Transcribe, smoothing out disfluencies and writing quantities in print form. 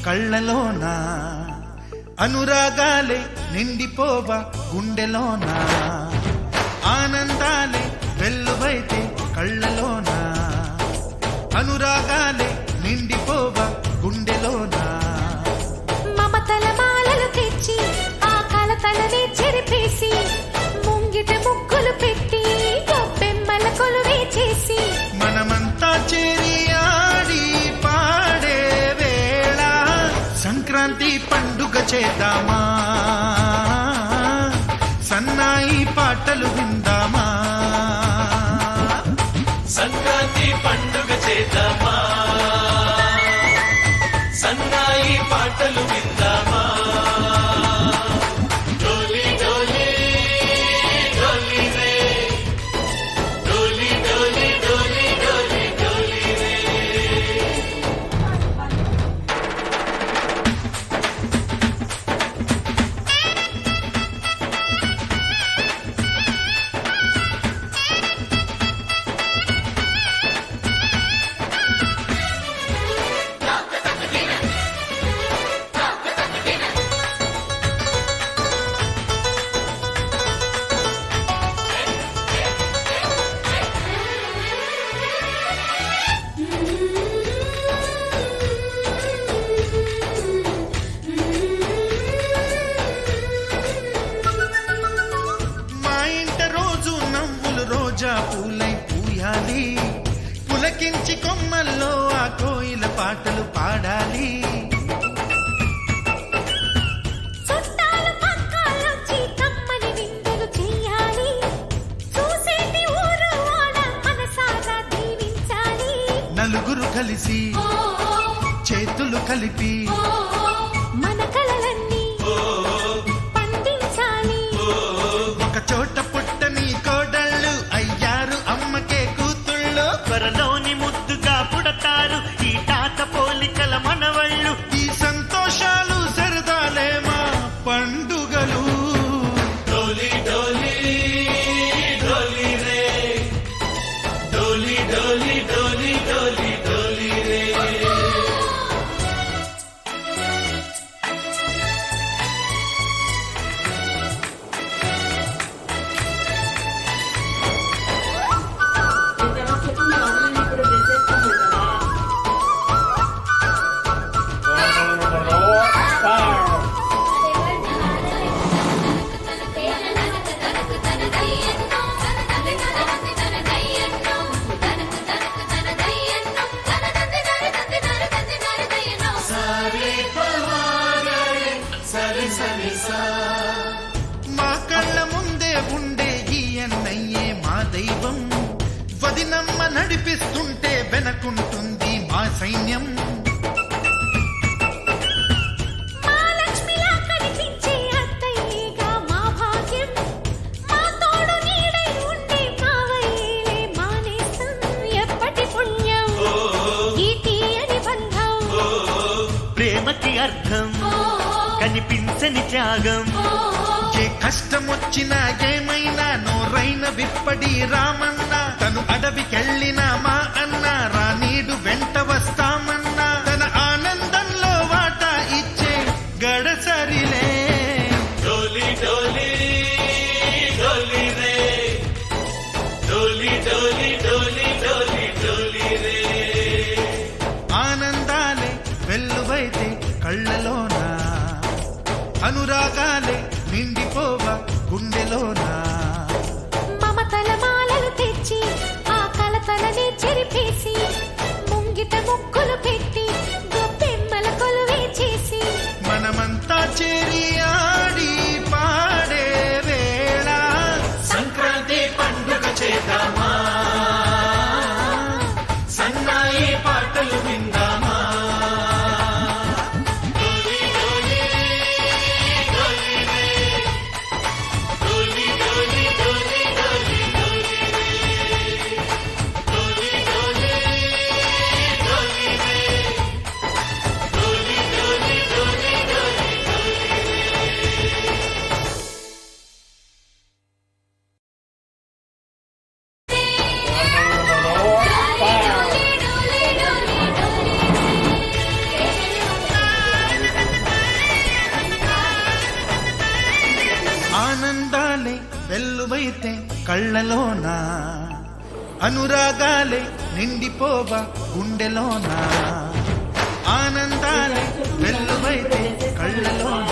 కళ్ళలోన అనురాగాలే నిండిపోవా గుండెలోన ఆనందాలే వెల్లువైతే కళ్ళలోన అనురాగాలే నిండిపోవా గుండెలోన మమతల మాలలు తెచ్చి ఆ కలతలనే చెరిపేసి ముంగిట ముగ్గులు పెట్టి గొప్పెమ్మల కొలువే చేసి మనమంతా చేరి ఆడి పాడే వేళ సంక్రాంతి పండుగ చేద్దామా సన్నాయి పాటలు విందామా సంక్రాంతి పండుగ చేద్దామా సన్నాయి పాటలు విందామా డోలి డోలి డోలి రే డోలి డోలి డోలి డోలి డోలి రే మా ఇంట రోజు నవ్వులు రోజా పూలై పూయాలి పులకించి కొమ్మల్లో ఆ కోయిల పాటలు పాడాలి చుట్టాలు పక్కాలొచ్చి కమ్మని విందులు చెయ్యాలి చూసేటి ఊరు వాడ మనసారా దీవించాలి నలుగురు కలిసి చేతులు కలిపి మన కలలన్నీ పండించాలి ఒక చోట పుట్టని కోడళ్ళు అయ్యారు అమ్మకే కూతుళ్ళు త్వరలోని ముద్దుగా పుడతారు ఈ తాత పోలికల మనవళ్ళు ఈ సంతోషాలు సరదాలే మా పండుగలు డోలి డోలి డోలి రే డోలి డోలి డోలి డోలి డోలి రే మా కళ్ళ ముందే ఉండే ఈ అన్నయ్యే మా దైవం వదినమ్మ నడిపిస్తుంటే వెనకుంటుంది మా సైన్యం మా లక్ష్మిలా కనిపించే అత్తయ్యేగా మా భాగ్యం మా తోడు నీడై ఉండే మావయ్యేలే మా నేస్తం ఎప్పటి పుణ్యం ఈ తీయని బంధం ప్రేమకి అర్థం కనిపించని త్యాగం ఏ కష్టం వచ్చినా ఏమైనా నోరైన విప్పడి రామన్న తను అడవికెళ్ళిన మా అన్న రానీడు వెంట వస్తామన్నా తన ఆనందంలో వాటా ఇచ్చే గడసరిలే డోలి డోలి డోలి రే డోలి డోలి డోలి డోలి డోలి రే ఆనందాలే వెల్లువైతే కళ్ళలోన అనురాగాలే నిండిపోవా గుండెలోన మమతల మాలలు తెచ్చి ఆ కలతలనే చెరిపేసి ముంగిట ముగ్గులు పెట్టి గొప్పెమ్మల కొలువే చేసి మనమంతా చేరి ఆడి పాడే వేళ సంక్రాంతి పండుగ చేద్దామా సన్నాయి పాటలు విందామా డోలి డోలి డోలి రే డోలి డోలి వెల్లువైతే కళ్ళలోన అనురాగాలే నిండిపోవా గుండెలోన ఆనందాలే వెల్లువైతే కళ్ళలోన